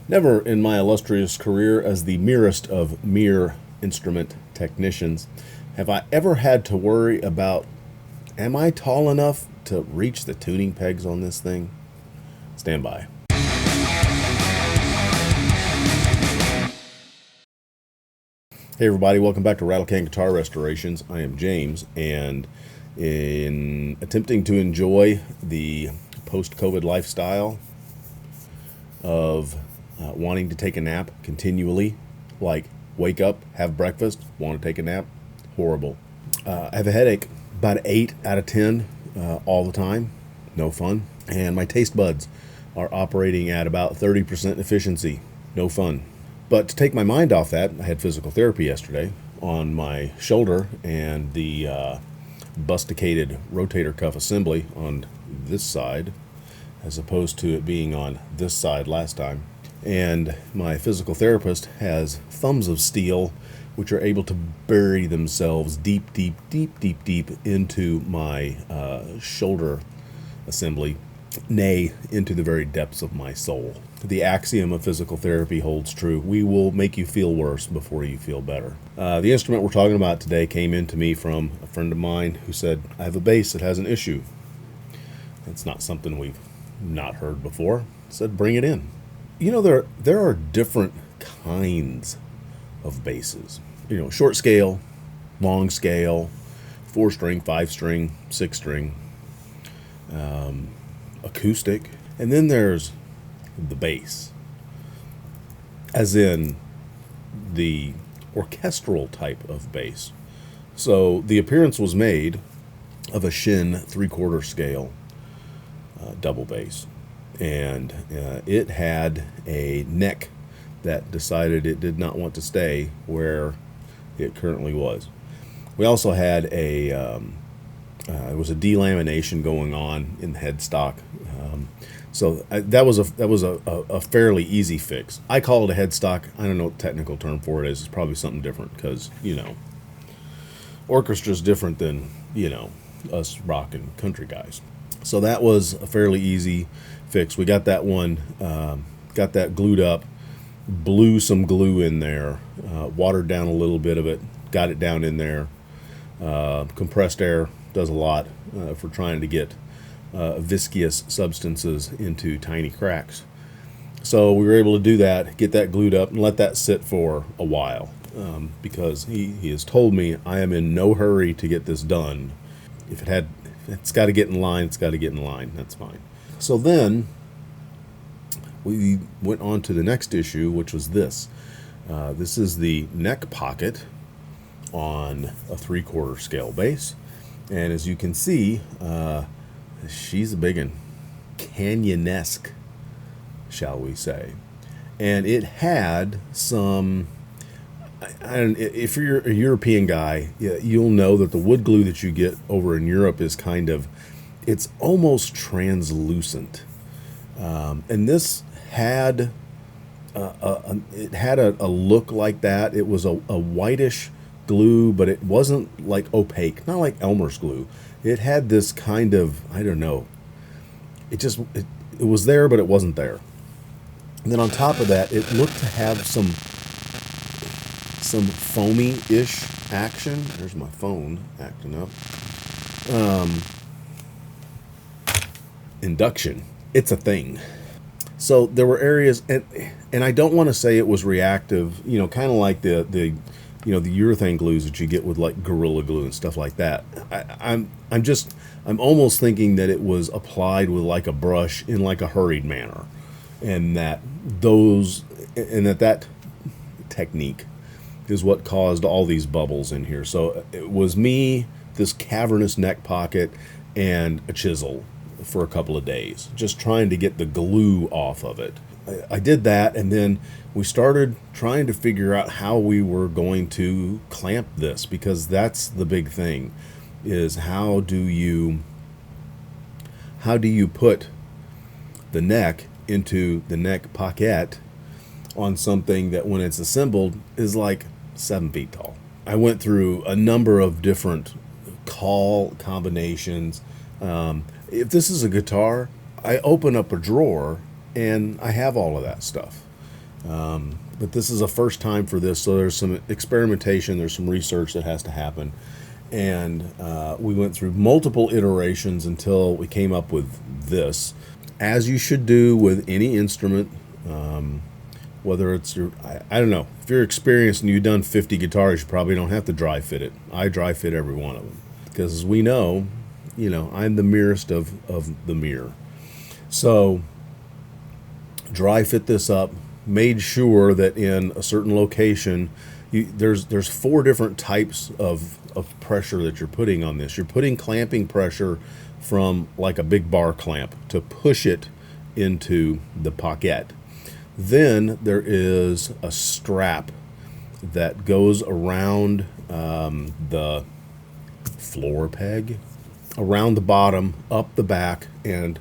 Never in my illustrious career as the merest of mere instrument technicians have I ever had to worry about, am I tall enough to reach the tuning pegs on this thing? Stand by. Hey everybody, welcome back to RATTLECAN Guitar Restorations. I am James, and in attempting to enjoy the post-COVID lifestyle of wanting to take a nap continually, like wake up, have breakfast, want to take a nap, horrible. I have a headache, about 8 out of 10 all the time, no fun. And my taste buds are operating at about 30% efficiency, no fun. But to take my mind off that, I had physical therapy yesterday on my shoulder and the busticated rotator cuff assembly on this side, as opposed to it being on this side last time. And my physical therapist has thumbs of steel which are able to bury themselves deep into my shoulder assembly, nay, into the very depths of my soul. The axiom of physical therapy holds true. We will make you feel worse before you feel better. The instrument we're talking about today came in to me from a friend of mine who said, I have a bass that has an issue. That's not something we've not heard before. Said, bring it in. You know, there are different kinds of basses. You know, short scale, long scale, 4-string, 5-string, 6-string, acoustic, and then there's the bass, as in the orchestral type of bass. So the appearance was made of a Shen 3/4 scale double bass, and it had a neck that decided it did not want to stay where it currently was. We also had it was a delamination going on in the headstock, so that was a fairly easy fix. I call it a headstock. I don't know what the technical term for it is. It's probably something different because, you know, orchestra's different than, you know, us rock and country guys. So that was a fairly easy fix. We got that one, got that glued up, blew some glue in there, watered down a little bit of it, got it down in there. Compressed air does a lot for trying to get viscous substances into tiny cracks. So we were able to do that, get that glued up, and let that sit for a while, because he has told me I am in no hurry to get this done. If it's got to get in line, it's got to get in line. That's fine. So then we went on to the next issue, which was this. This is the neck pocket on a 3/4 scale bass, and as you can see, she's a big one, canyonesque, shall we say. And it had some, if you're a European guy, you'll know that the wood glue that you get over in Europe is it's almost translucent, and this had a look like that. It was a whitish glue, but it wasn't like opaque, not like Elmer's glue. It had this kind of, I don't know, it was there, but it wasn't there. And then on top of that, it looked to have some foamy-ish action. There's my phone acting up. Induction, it's a thing. So there were areas, and I don't want to say it was reactive, you know, kind of like the you know, the urethane glues that you get with like Gorilla Glue and stuff like that. I'm almost thinking that it was applied with like a brush in like a hurried manner, and that technique is what caused all these bubbles in here. So it was me, this cavernous neck pocket, and a chisel for a couple of days, just trying to get the glue off of it. I did that, and then we started trying to figure out how we were going to clamp this, because that's the big thing, is how do you put the neck into the neck pocket on something that when it's assembled is like 7 feet tall. I went through a number of different call combinations. If this is a guitar, I open up a drawer and I have all of that stuff. But this is a first time for this, so there's some experimentation, there's some research that has to happen. And we went through multiple iterations until we came up with this. As you should do with any instrument, whether it's your, I don't know, if you're experienced and you've done 50 guitars, you probably don't have to dry fit it. I dry fit every one of them. Because as we know, I'm the merest of the mirror. So dry fit this up, made sure that in a certain location, there's 4 different types of pressure that you're putting on this. You're putting clamping pressure from like a big bar clamp to push it into the pocket. Then there is a strap that goes around the floor peg, around the bottom, up the back, and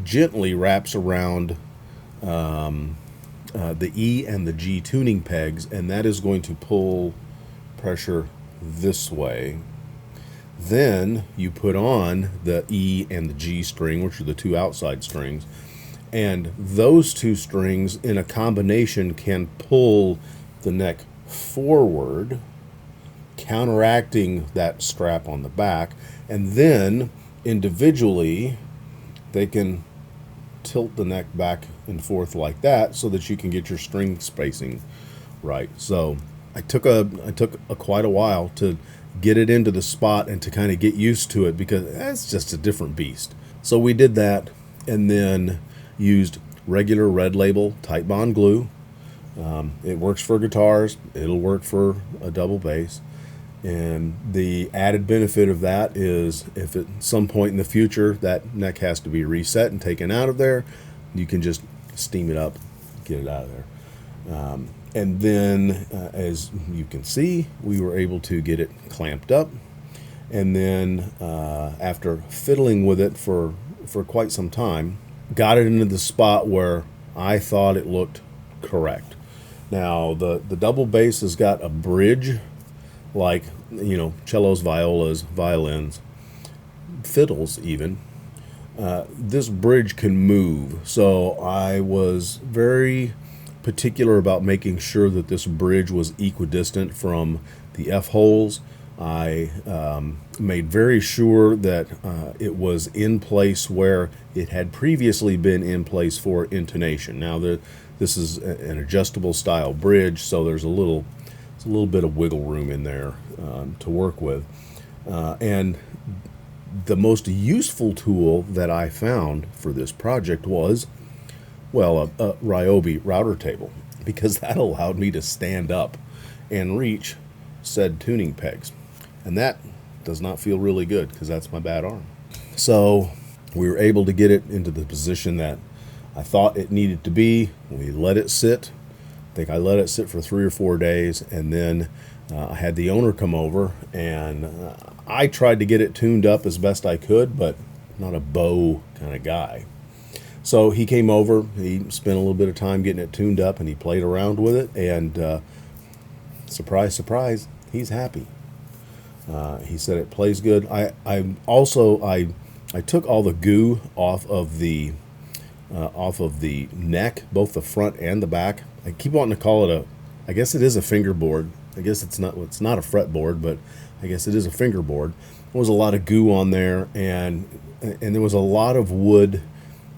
gently wraps around the E and the G tuning pegs, and that is going to pull pressure this way. Then you put on the E and the G string, which are the 2 outside strings, and those 2 strings in a combination can pull the neck forward, counteracting that strap on the back, and then individually they can tilt the neck back and forth like that so that you can get your string spacing right. So I took quite a while to get it into the spot and to kind of get used to it, because that's just a different beast. So we did that, and then used regular red label Titebond glue. It works for guitars, it'll work for a double bass. And the added benefit of that is if at some point in the future that neck has to be reset and taken out of there, you can just steam it up, get it out of there. And then as you can see, we were able to get it clamped up. And then after fiddling with it for quite some time, got it into the spot where I thought it looked correct. Now the double bass has got a bridge, like cellos, violas, violins, fiddles even. This bridge can move, so I was very particular about making sure that this bridge was equidistant from the F holes. I made very sure that it was in place where it had previously been in place for intonation. Now this is an adjustable style bridge, so there's a little bit of wiggle room in there to work with. And the most useful tool that I found for this project was, well, a Ryobi router table, because that allowed me to stand up and reach said tuning pegs. And that does not feel really good, because that's my bad arm. So we were able to get it into the position that I thought it needed to be. We let it sit. I think I let it sit for 3 or 4 days, and then I had the owner come over, and I tried to get it tuned up as best I could, but not a bow kind of guy. So he came over, he spent a little bit of time getting it tuned up, and he played around with it, and surprise, surprise, he's happy. He said it plays good. I took all the goo off of the neck, both the front and the back. I keep wanting to call it I guess it is a fingerboard. I guess it's not a fretboard, but I guess it is a fingerboard. There was a lot of goo on there, and there was a lot of wood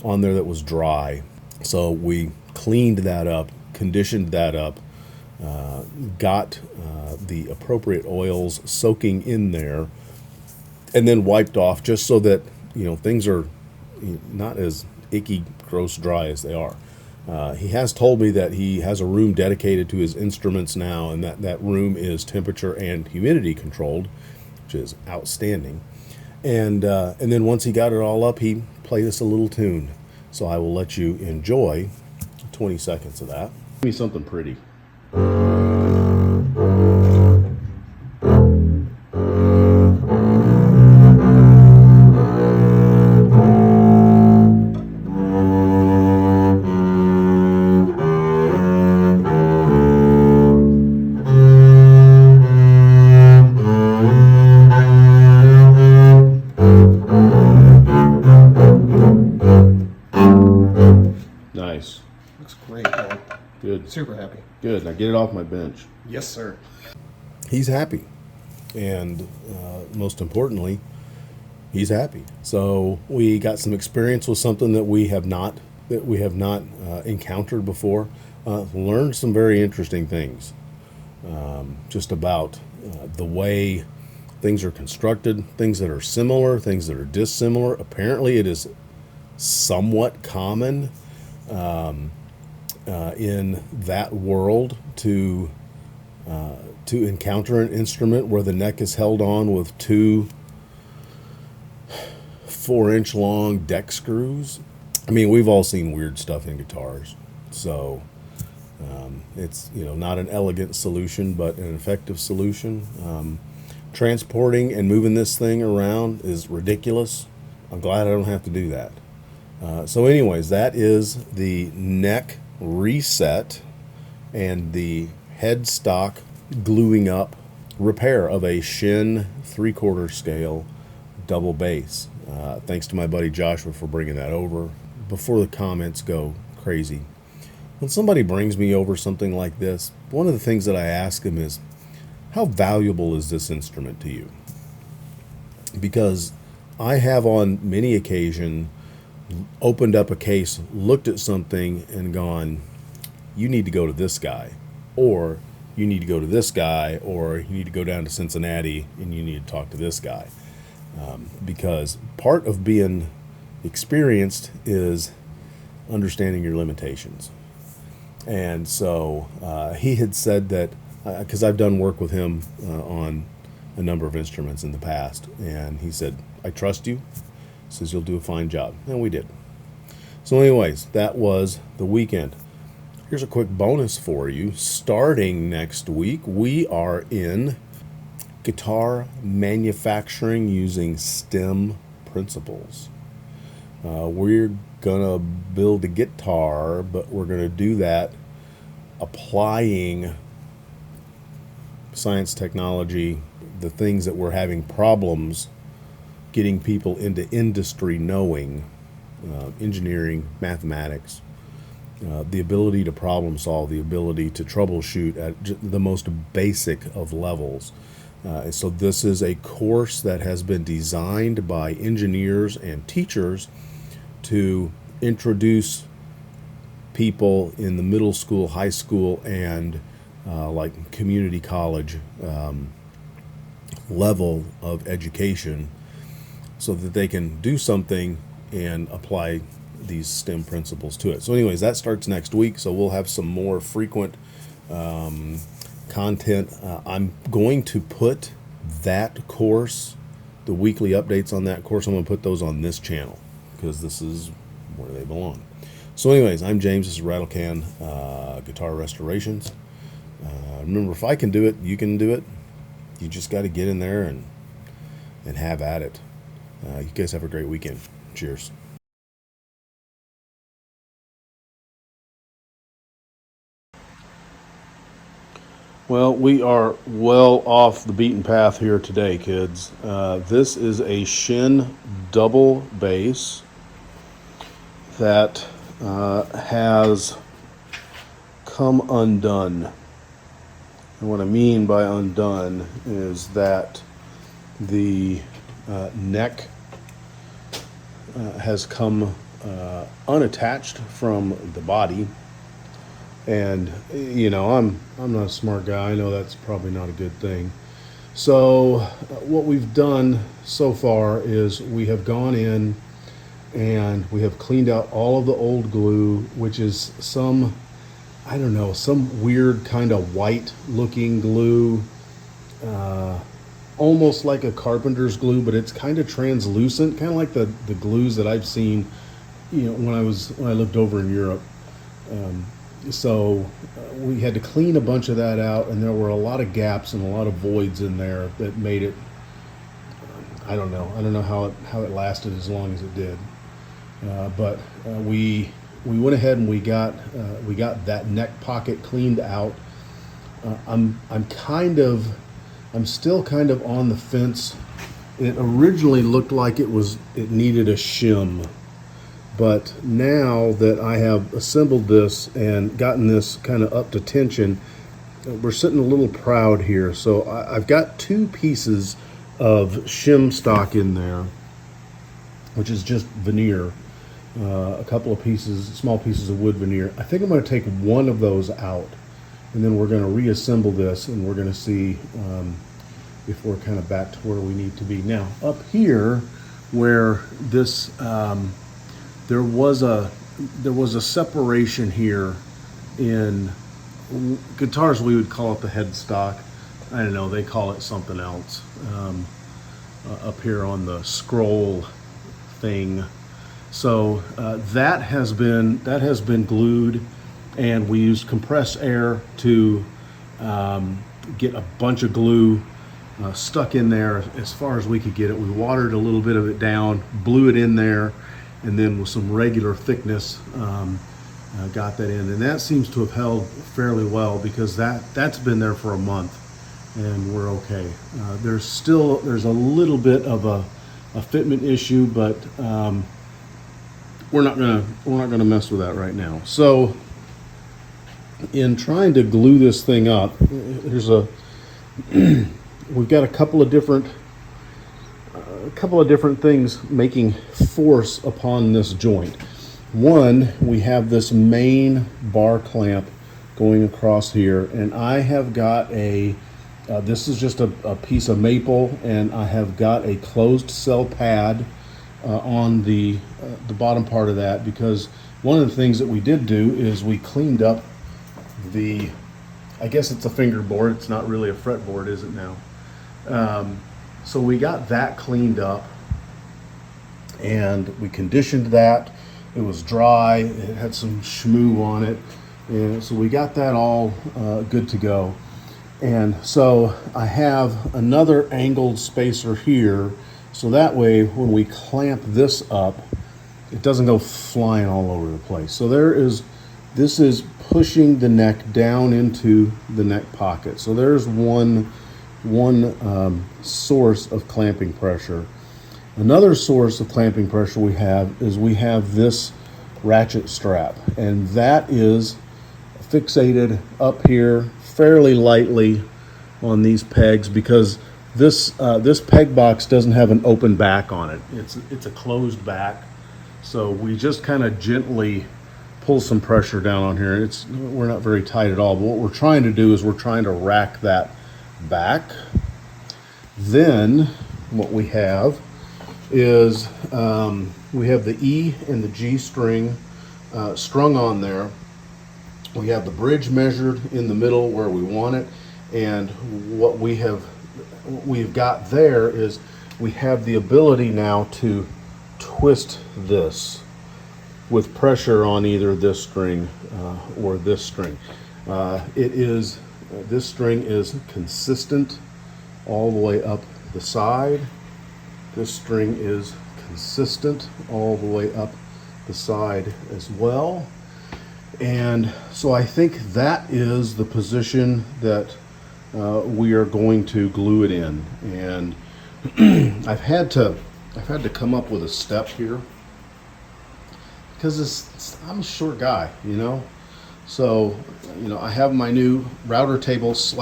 on there that was dry. So we cleaned that up, conditioned that up, got the appropriate oils soaking in there, and then wiped off, just so that things are not as icky, gross, dry as they are. He has told me that he has a room dedicated to his instruments now, and that room is temperature and humidity controlled, which is outstanding. And then once he got it all up, he played us a little tune. So I will let you enjoy 20 seconds of that. Give me something pretty. Nice. Looks great, man. Good. Super happy. Good. Now get it off my bench. Yes, sir. He's happy, and most importantly, he's happy. So we got some experience with something that we have not encountered before. Learned some very interesting things, just about the way things are constructed, things that are similar, things that are dissimilar. Apparently, it is somewhat common in that world to encounter an instrument where the neck is held on with two 4-inch long deck screws. I mean, we've all seen weird stuff in guitars, so it's not an elegant solution, but an effective solution. Transporting and moving this thing around is ridiculous. I'm glad I don't have to do that. So anyways, that is the neck reset and the headstock gluing up repair of a Shen 3/4 scale double bass. Thanks to my buddy Joshua for bringing that over. Before the comments go crazy, when somebody brings me over something like this, one of the things that I ask them is, how valuable is this instrument to you? Because I have on many occasions opened up a case, looked at something and gone, you need to go to this guy, or you need to go to this guy, or you need to go down to Cincinnati and you need to talk to this guy. Because part of being experienced is understanding your limitations. And so he had said that, because I've done work with him on a number of instruments in the past, and he said, I trust you. He says, you'll do a fine job. And we did. So anyways, that was the weekend. Here's a quick bonus for you. Starting next week, we are in guitar manufacturing using STEM principles. We're gonna build a guitar, but we're gonna do that applying science, technology, the things that we're having problems getting people into industry knowing, engineering, mathematics, the ability to problem solve, the ability to troubleshoot at the most basic of levels. So this is a course that has been designed by engineers and teachers to introduce people in the middle school, high school, and like community college level of education, so that they can do something and apply these STEM principles to it. So anyways, that starts next week, so we'll have some more frequent content. I'm going to put that course, the weekly updates on that course, I'm going to put those on this channel, because this is where they belong. So anyways, I'm James, this is RATTLECAN Guitar Restorations. Remember, if I can do it, you can do it. You just got to get in there and have at it. You guys have a great weekend. Cheers. Well, we are well off the beaten path here today, kids. This is a Shen double bass that has come undone. And what I mean by undone is that the neck has come unattached from the body. And I'm not a smart guy. I know that's probably not a good thing. So what we've done so far is we have gone in and we have cleaned out all of the old glue, which is some weird kind of white looking glue, almost like a carpenter's glue, but it's kind of translucent, kind of like the glues that I've seen when I lived over in Europe. So we had to clean a bunch of that out, and there were a lot of gaps and a lot of voids in there that made it, I don't know how it lasted as long as it did. But we went ahead and we got that neck pocket cleaned out. I'm still kind of on the fence. It originally looked like it needed a shim, But now that I have assembled this and gotten this kind of up to tension, we're sitting a little proud here. So I've got 2 pieces of shim stock in there, which is just veneer, a couple of pieces, small pieces of wood veneer. I think I'm going to take one of those out, and then we're going to reassemble this, and we're going to see if we're kind of back to where we need to be. Now, up here, where this there was a separation here in guitars. We would call it the headstock. I don't know, they call it something else up here on the scroll thing. So that has been glued, and we used compressed air to get a bunch of glue stuck in there as far as we could get it. We watered a little bit of it down, blew it in there, and then with some regular thickness got that in. And that seems to have held fairly well, because that's been there for a month and we're okay. There's a little bit of a fitment issue, but we're not gonna mess with that right now. So in trying to glue this thing up, we've got a couple of different things making force upon this joint. One, we have this main bar clamp going across here, and I have got this is just a piece of maple, and I have got a closed cell pad on the bottom part of that, because one of the things that we did do is we cleaned up I guess it's a fingerboard, it's not really a fretboard, is it now? So we got that cleaned up, and we conditioned that. It was dry, it had some schmoo on it, and so we got that all good to go. And so I have another angled spacer here, so that way when we clamp this up, it doesn't go flying all over the place. So this is pushing the neck down into the neck pocket. So there's one source of clamping pressure. Another source of clamping pressure we have this ratchet strap, and that is fixated up here fairly lightly on these pegs, because this peg box doesn't have an open back on it. It's a closed back, so we just kind of gently pull some pressure down on here. We're not very tight at all, but what we're trying to do is we're trying to rack that back. Then what we have is we have the E and the G string strung on there. We have the bridge measured in the middle where we want it, and what we've got there is we have the ability now to twist this with pressure on either this string or this string. This string is consistent all the way up the side. This string is consistent all the way up the side as well. And so I think that is the position that we are going to glue it in. And I've had to come up with a step here, because I'm a short guy, you know. So, I have my new router table /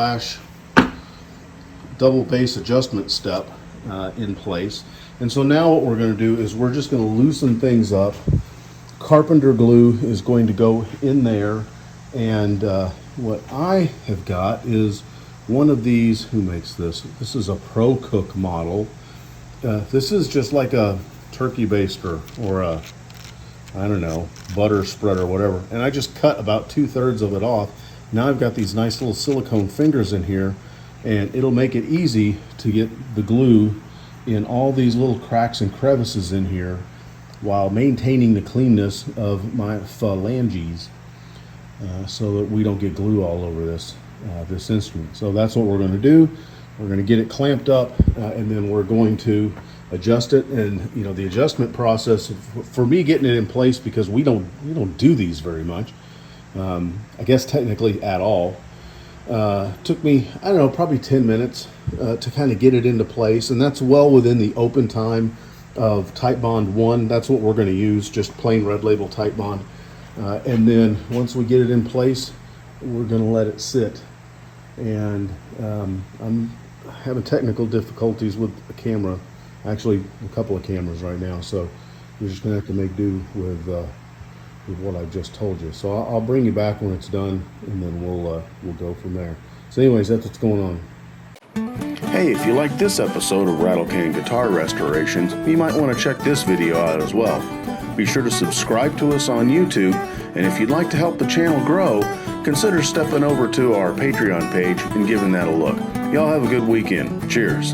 double bass adjustment step in place. And so now what we're going to do is we're just going to loosen things up. Carpenter glue is going to go in there, and what I have got is one of these. Who makes this? This is a Pro Cook model. This is just like a turkey baster or a, I don't know, butter spread or whatever. And I just cut about 2/3 of it off. Now I've got these nice little silicone fingers in here, and it'll make it easy to get the glue in all these little cracks and crevices in here while maintaining the cleanness of my phalanges, so that we don't get glue all over this instrument. So that's what we're going to do. We're going to get it clamped up, and then we're going to adjust it. And the adjustment process for me getting it in place, because we don't do these very much, I guess technically at all, took me, I don't know, probably 10 minutes to kind of get it into place, and that's well within the open time of Titebond 1. That's what we're going to use, just plain red label Titebond. And then once we get it in place, we're going to let it sit. And I'm having technical difficulties with the camera, actually a couple of cameras right now, so you're just going to have to make do with what I just told you. So I'll bring you back when it's done, and then we'll go from there. So anyways, that's what's going on. Hey, if you like this episode of RATTLECAN Guitar Restorations, you might want to check this video out as well. Be sure to subscribe to us on YouTube, and if you'd like to help the channel grow, consider stepping over to our Patreon page and giving that a look. Y'all have a good weekend. Cheers.